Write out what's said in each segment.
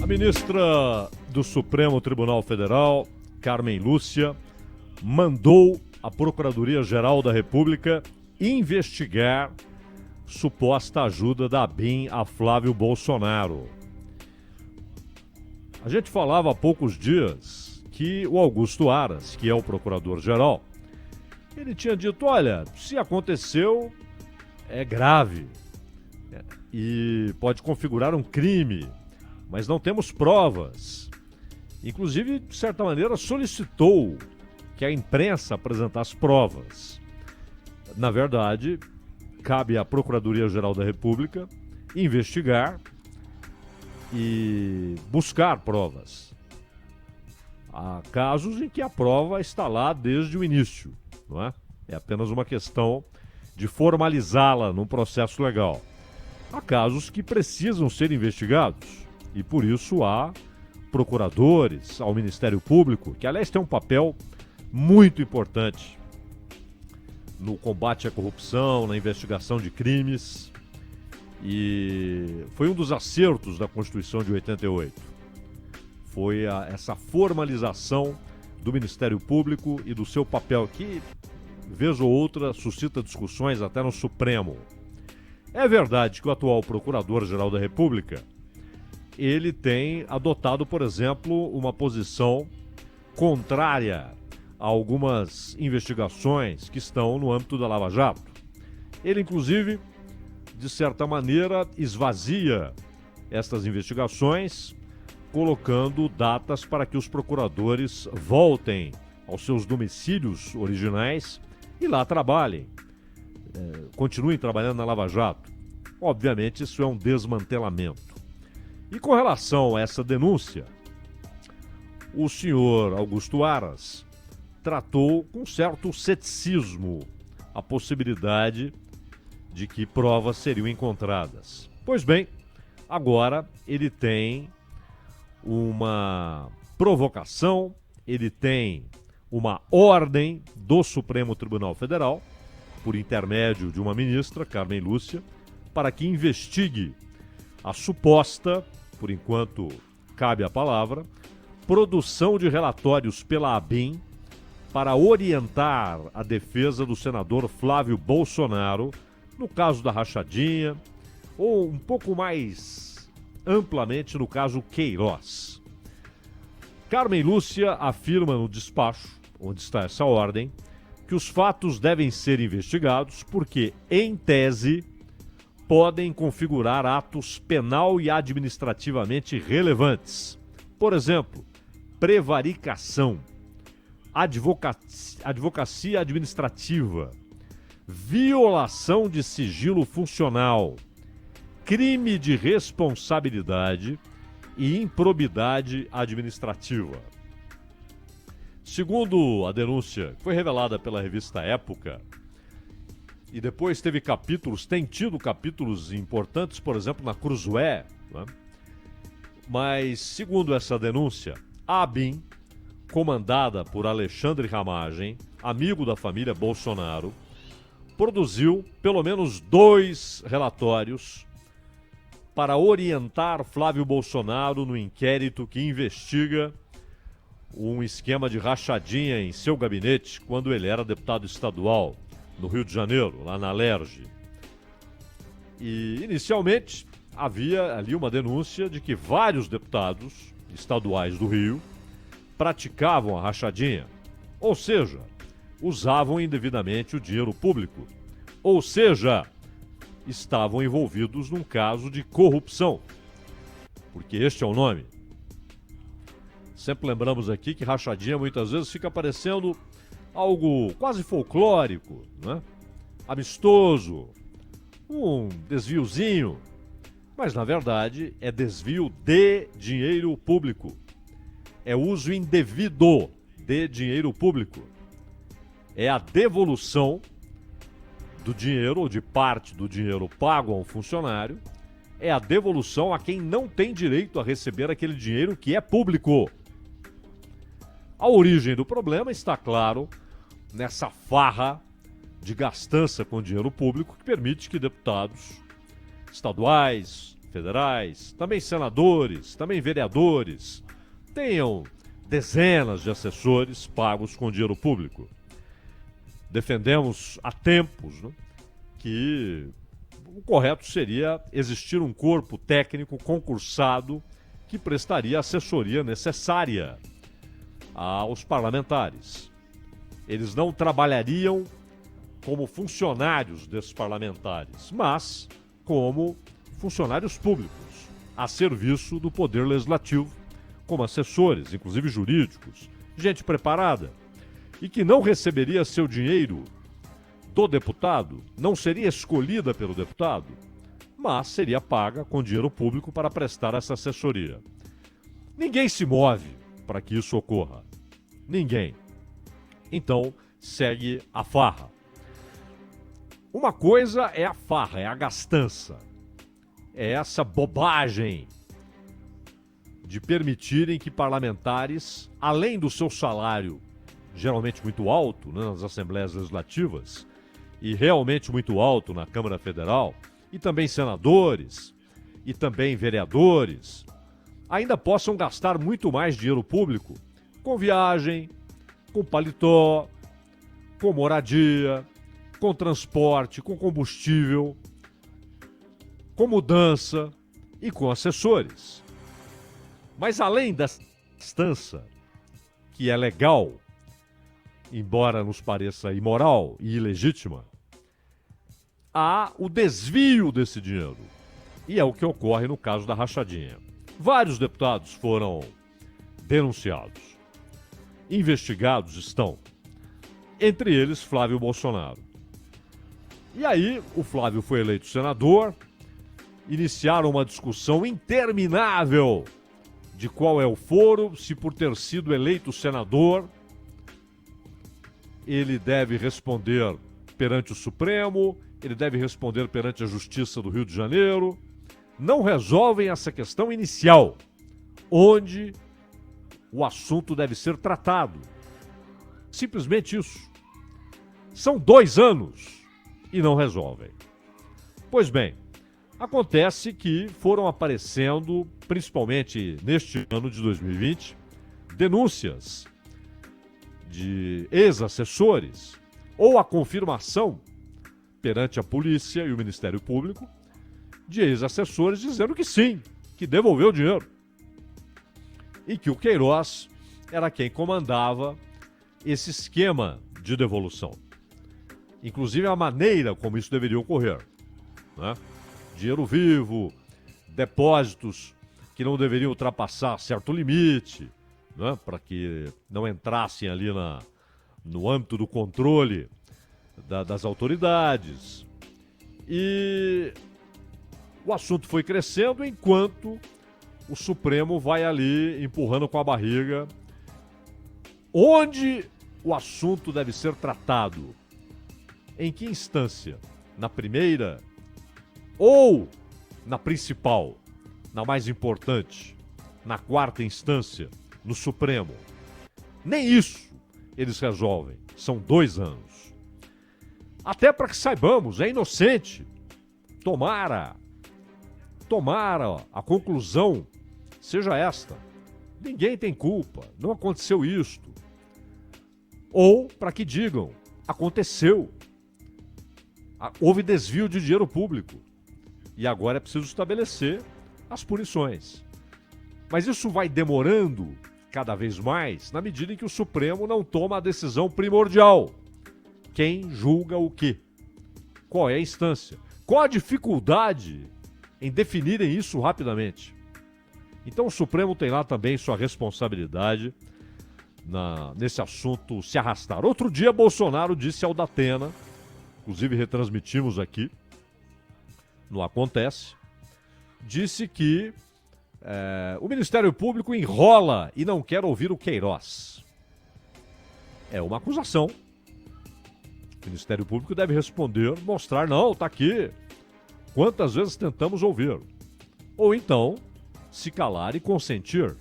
A ministra do Supremo Tribunal Federal, Carmen Lúcia, mandou a Procuradoria-Geral da República investigar suposta ajuda da ABIN a Flávio Bolsonaro. A gente falava há poucos dias que o Augusto Aras, que é o procurador-geral, ele tinha dito, olha, se aconteceu, é grave e pode configurar um crime, mas não temos provas. Inclusive, de certa maneira, solicitou que a imprensa apresentasse provas. Na verdade, cabe à Procuradoria-Geral da República investigar e buscar provas. Há casos em que a prova está lá desde o início, não é? É apenas uma questão de formalizá-la num processo legal. Há casos que precisam ser investigados e, por isso, há procuradores, ao Ministério Público, que, aliás, tem um papel muito importante no combate à corrupção, na investigação de crimes, e foi um dos acertos da Constituição de 88. Foi essa formalização do Ministério Público e do seu papel, que, vez ou outra, suscita discussões até no Supremo. É verdade que o atual Procurador-Geral da República, ele tem adotado, por exemplo, uma posição contrária a algumas investigações que estão no âmbito da Lava Jato. Ele, inclusive, de certa maneira, esvazia estas investigações, colocando datas para que os procuradores voltem aos seus domicílios originais e lá trabalhem, continuem trabalhando na Lava Jato. Obviamente, isso é um desmantelamento. E com relação a essa denúncia, o senhor Augusto Aras tratou com certo ceticismo a possibilidade de que provas seriam encontradas. Pois bem, agora ele tem uma provocação, ele tem uma ordem do Supremo Tribunal Federal, por intermédio de uma ministra, Carmen Lúcia, para que investigue a suposta, por enquanto cabe a palavra, produção de relatórios pela ABIN para orientar a defesa do senador Flávio Bolsonaro no caso da rachadinha, ou um pouco mais amplamente no caso Queiroz. Carmen Lúcia afirma no despacho, onde está essa ordem, que os fatos devem ser investigados porque, em tese, podem configurar atos penal e administrativamente relevantes. Por exemplo, prevaricação, advocacia administrativa, violação de sigilo funcional, crime de responsabilidade e improbidade administrativa. Segundo a denúncia que foi revelada pela revista Época, e depois tem tido capítulos importantes, por exemplo, na Cruzoé, né? Mas, segundo essa denúncia, a ABIN, comandada por Alexandre Ramagem, amigo da família Bolsonaro, produziu pelo menos 2 relatórios para orientar Flávio Bolsonaro no inquérito que investiga um esquema de rachadinha em seu gabinete quando ele era deputado estadual no Rio de Janeiro, lá na Alerj. E, inicialmente, havia ali uma denúncia de que vários deputados estaduais do Rio praticavam a rachadinha, ou seja, usavam indevidamente o dinheiro público, ou seja, estavam envolvidos num caso de corrupção, porque este é o nome. Sempre lembramos aqui que rachadinha muitas vezes fica parecendo algo quase folclórico, né? Amistoso, um desviozinho, mas na verdade é desvio de dinheiro público, é uso indevido de dinheiro público, é a devolução do dinheiro ou de parte do dinheiro pago a um funcionário, é a devolução a quem não tem direito a receber aquele dinheiro que é público. A origem do problema está, claro, nessa farra de gastança com dinheiro público que permite que deputados estaduais, federais, também senadores, também vereadores, tenham dezenas de assessores pagos com dinheiro público. Defendemos há tempos, né, que o correto seria existir um corpo técnico concursado que prestaria a assessoria necessária aos parlamentares. Eles não trabalhariam como funcionários desses parlamentares, mas como funcionários públicos, a serviço do Poder Legislativo, como assessores, inclusive jurídicos, gente preparada, e que não receberia seu dinheiro do deputado, não seria escolhida pelo deputado, mas seria paga com dinheiro público para prestar essa assessoria. Ninguém se move para que isso ocorra. Ninguém. Então, segue a farra. Uma coisa é a farra, é a gastança. É essa bobagem de permitirem que parlamentares, além do seu salário, geralmente muito alto, né, nas assembleias legislativas, e realmente muito alto na Câmara Federal, e também senadores, e também vereadores, ainda possam gastar muito mais dinheiro público com viagem, com paletó, com moradia, com transporte, com combustível, com mudança e com assessores. Mas além da gastança, que é legal, embora nos pareça imoral e ilegítima, há o desvio desse dinheiro. E é o que ocorre no caso da rachadinha. Vários deputados foram denunciados. Investigados estão. Entre eles, Flávio Bolsonaro. E aí, o Flávio foi eleito senador, iniciaram uma discussão interminável de qual é o foro, se por ter sido eleito senador, ele deve responder perante o Supremo, ele deve responder perante a Justiça do Rio de Janeiro. Não resolvem essa questão inicial, onde o assunto deve ser tratado. Simplesmente isso. São 2 anos e não resolvem. Pois bem, acontece que foram aparecendo, principalmente neste ano de 2020, denúncias de ex-assessores ou a confirmação perante a polícia e o Ministério Público de ex-assessores dizendo que sim, que devolveu o dinheiro. E que o Queiroz era quem comandava esse esquema de devolução. Inclusive a maneira como isso deveria ocorrer, né? Dinheiro vivo, depósitos que não deveriam ultrapassar certo limite, né? Para que não entrassem ali no âmbito do controle das autoridades. E o assunto foi crescendo enquanto o Supremo vai ali empurrando com a barriga. Onde o assunto deve ser tratado? Em que instância? Na primeira? Ou na principal? Na mais importante? Na 4ª instância? No Supremo? Nem isso eles resolvem. São 2 anos. Até para que saibamos, é inocente. Tomara a conclusão seja esta. Ninguém tem culpa, não aconteceu isto. Ou para que digam, aconteceu. Houve desvio de dinheiro público. E agora é preciso estabelecer as punições. Mas isso vai demorando cada vez mais na medida em que o Supremo não toma a decisão primordial. Quem julga o quê? Qual é a instância? Qual a dificuldade em definirem isso rapidamente? Então o Supremo tem lá também sua responsabilidade nesse assunto se arrastar. Outro dia Bolsonaro disse ao Datena, inclusive retransmitimos aqui, no Acontece, disse que o Ministério Público enrola e não quer ouvir o Queiroz. É uma acusação. O Ministério Público deve responder, mostrar, não, tá aqui. Quantas vezes tentamos ouvir? Ou então, se calar e consentir.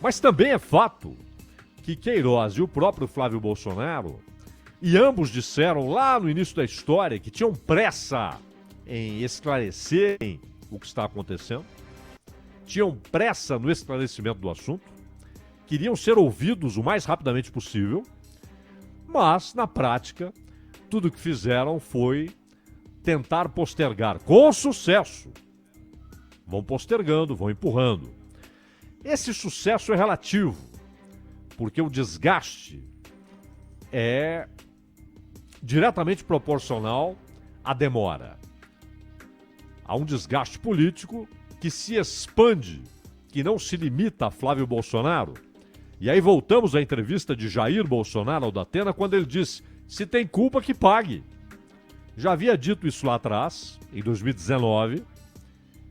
Mas também é fato que Queiroz e o próprio Flávio Bolsonaro, e ambos disseram lá no início da história que tinham pressa em esclarecerem o que está acontecendo, tinham pressa no esclarecimento do assunto, queriam ser ouvidos o mais rapidamente possível, mas, na prática, tudo o que fizeram foi tentar postergar, com sucesso. Vão postergando, vão empurrando. Esse sucesso é relativo, porque o desgaste é diretamente proporcional à demora. Há um desgaste político que se expande, que não se limita a Flávio Bolsonaro. E aí voltamos à entrevista de Jair Bolsonaro ao Datena, quando ele disse: se tem culpa, que pague. Já havia dito isso lá atrás, em 2019,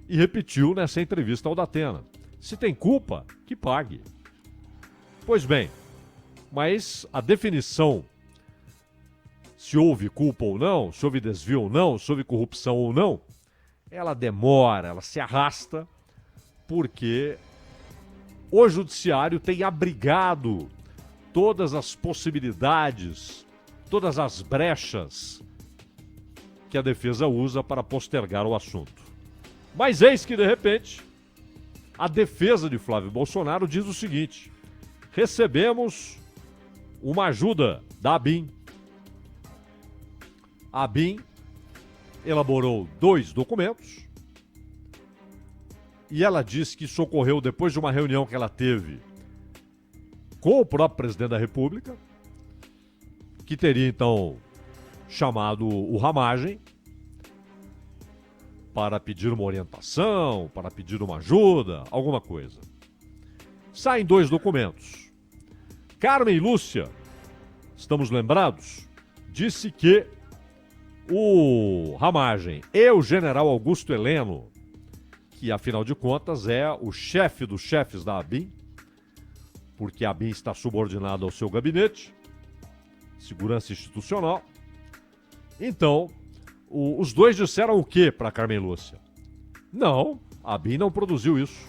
e repetiu nessa entrevista ao Datena. Se tem culpa, que pague. Pois bem, mas a definição, se houve culpa ou não, se houve desvio ou não, se houve corrupção ou não, ela demora, ela se arrasta, porque o judiciário tem abrigado todas as possibilidades, todas as brechas que a defesa usa para postergar o assunto. Mas eis que, de repente, a defesa de Flávio Bolsonaro diz o seguinte: recebemos uma ajuda da ABIN. A ABIN elaborou 2 documentos e ela disse que isso ocorreu depois de uma reunião que ela teve com o próprio presidente da República, que teria então chamado o Ramagem para pedir uma orientação, para pedir uma ajuda, alguma coisa. Saem 2 documentos. Carmen Lúcia, estamos lembrados, disse que o Ramagem e o general Augusto Heleno, que afinal de contas é o chefe dos chefes da ABIN, porque a ABIN está subordinada ao seu gabinete, segurança institucional. Então, os 2 disseram o quê para Carmen Lúcia? Não, a ABIN não produziu isso.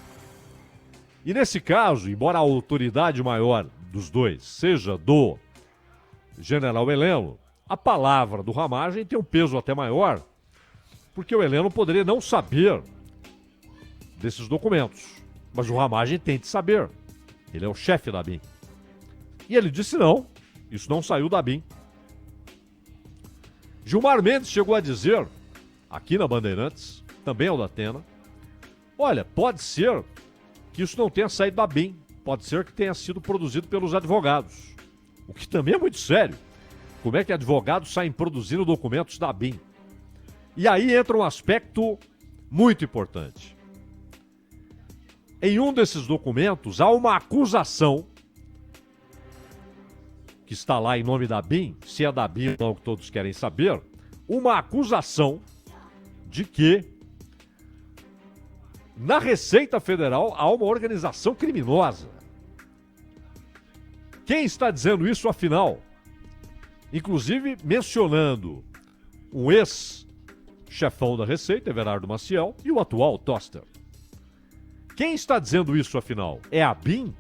E nesse caso, embora a autoridade maior dos 2 seja do general Heleno, a palavra do Ramagem tem um peso até maior, porque o Heleno poderia não saber desses documentos, mas o Ramagem tem de saber. Ele é o chefe da ABIN. E ele disse não, isso não saiu da ABIN. Gilmar Mendes chegou a dizer, aqui na Bandeirantes, também ao Datena, olha, pode ser que isso não tenha saído da ABIN, pode ser que tenha sido produzido pelos advogados, o que também é muito sério. Como é que advogados saem produzindo documentos da ABIN? E aí entra um aspecto muito importante. Em um desses documentos há uma acusação que está lá em nome da ABIN, se é da ABIN ou não, que todos querem saber, uma acusação de que na Receita Federal há uma organização criminosa. Quem está dizendo isso, afinal? Inclusive mencionando um ex-chefão da Receita, Everardo Maciel, e o atual Toster. Quem está dizendo isso, afinal? É a ABIN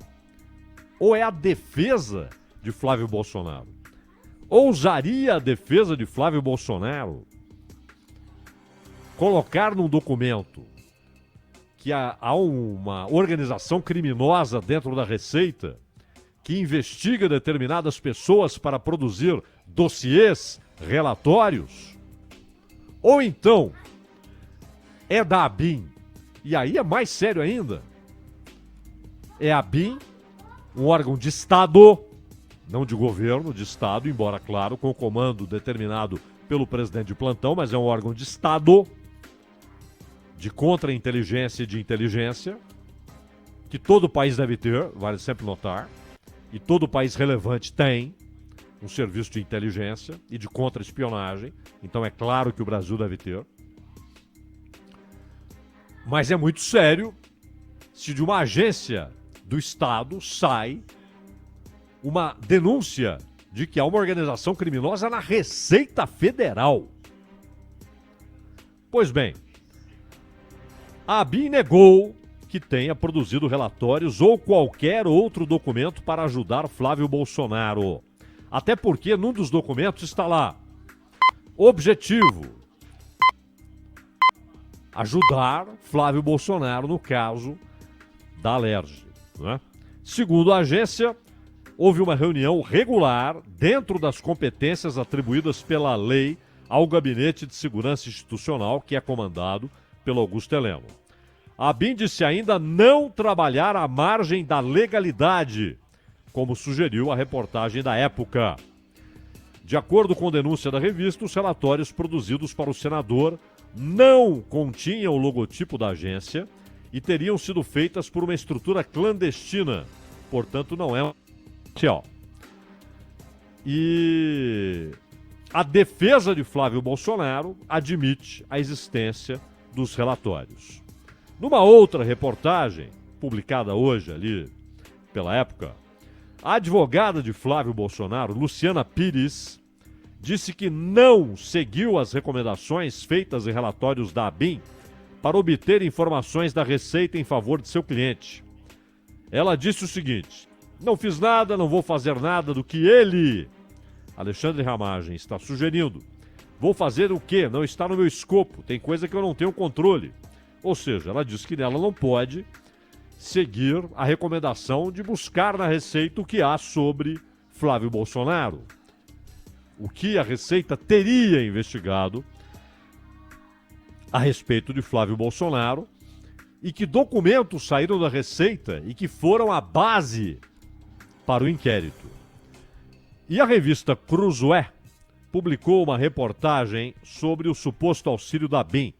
ou é a defesa de Flávio Bolsonaro? Ousaria a defesa de Flávio Bolsonaro colocar num documento que há uma organização criminosa dentro da Receita que investiga determinadas pessoas para produzir dossiês, relatórios? Ou então é da ABIN? E aí é mais sério ainda. É a ABIN, um órgão de Estado, não de governo, de Estado, embora, claro, com comando determinado pelo presidente de plantão, mas é um órgão de Estado, de contra-inteligência e de inteligência, que todo país deve ter, vale sempre notar, e todo país relevante tem um serviço de inteligência e de contra-espionagem, então é claro que o Brasil deve ter. Mas é muito sério se de uma agência do Estado sai uma denúncia de que há uma organização criminosa na Receita Federal. Pois bem, a ABIN negou que tenha produzido relatórios ou qualquer outro documento para ajudar Flávio Bolsonaro. Até porque num dos documentos está lá: objetivo, ajudar Flávio Bolsonaro no caso da Alerj, né? Segundo a agência, houve uma reunião regular dentro das competências atribuídas pela lei ao Gabinete de Segurança Institucional, que é comandado pelo Augusto Heleno. A ABIN disse ainda não trabalhar à margem da legalidade, como sugeriu a reportagem da época. De acordo com denúncia da revista, os relatórios produzidos para o senador não continham o logotipo da agência e teriam sido feitas por uma estrutura clandestina, portanto não é oficial. E a defesa de Flávio Bolsonaro admite a existência dos relatórios. Numa outra reportagem, publicada hoje ali pela época, a advogada de Flávio Bolsonaro, Luciana Pires, disse que não seguiu as recomendações feitas em relatórios da ABIN para obter informações da Receita em favor de seu cliente. Ela disse o seguinte: não fiz nada, não vou fazer nada do que ele, Alexandre Ramagem, está sugerindo. Vou fazer o quê? Não está no meu escopo, tem coisa que eu não tenho controle. Ou seja, ela disse que ela não pode seguir a recomendação de buscar na Receita o que há sobre Flávio Bolsonaro. O que a Receita teria investigado a respeito de Flávio Bolsonaro e que documentos saíram da Receita e que foram a base para o inquérito. E a revista Cruzoé publicou uma reportagem sobre o suposto auxílio da ABIN.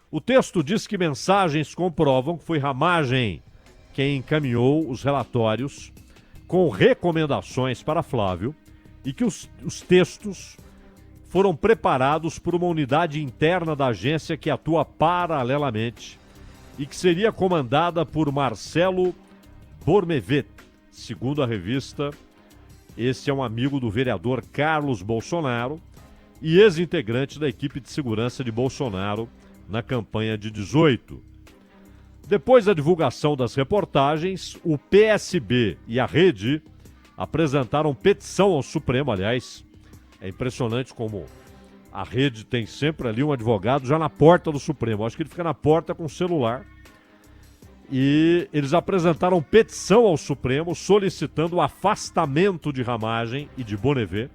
O texto diz que mensagens comprovam que foi Ramagem quem encaminhou os relatórios com recomendações para Flávio e que os textos foram preparados por uma unidade interna da agência que atua paralelamente e que seria comandada por Marcelo Bormevet. Segundo a revista, esse é um amigo do vereador Carlos Bolsonaro e ex-integrante da equipe de segurança de Bolsonaro na campanha de 18. Depois da divulgação das reportagens, o PSB e a Rede apresentaram petição ao Supremo. Aliás, é impressionante como a Rede tem sempre ali um advogado já na porta do Supremo. Acho que ele fica na porta com o celular. E eles apresentaram petição ao Supremo solicitando o afastamento de Ramagem e de Bonnevet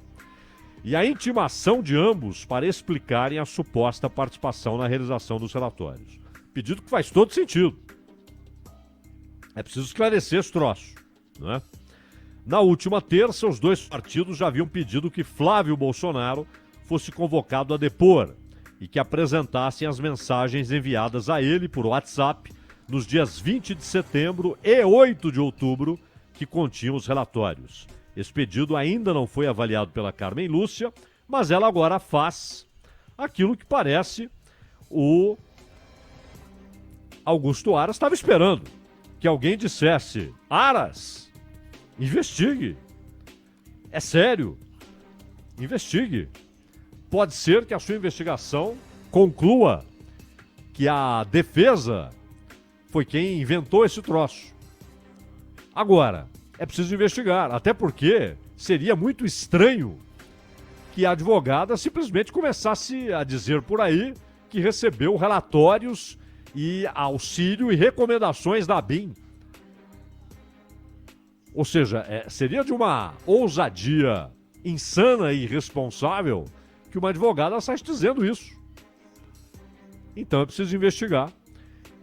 e a intimação de ambos para explicarem a suposta participação na realização dos relatórios. Pedido que faz todo sentido. É preciso esclarecer esse troço, não é? Na última terça, os dois partidos já haviam pedido que Flávio Bolsonaro fosse convocado a depor e que apresentassem as mensagens enviadas a ele por WhatsApp nos dias 20 de setembro e 8 de outubro, que continham os relatórios. Esse pedido ainda não foi avaliado pela Carmen Lúcia, mas ela agora faz aquilo que parece o Augusto Aras estava esperando. Que alguém dissesse: Aras, investigue. É sério. Investigue. Pode ser que a sua investigação conclua que a defesa foi quem inventou esse troço. Agora, é preciso investigar, até porque seria muito estranho que a advogada simplesmente começasse a dizer por aí que recebeu relatórios e auxílio e recomendações da ABIN. Ou seja, seria de uma ousadia insana e irresponsável que uma advogada saísse dizendo isso. Então é preciso investigar.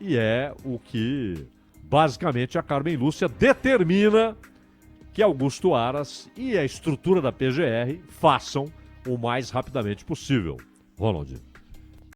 E é o que, basicamente, a Carmen Lúcia determina que Augusto Aras e a estrutura da PGR façam o mais rapidamente possível. Ronald.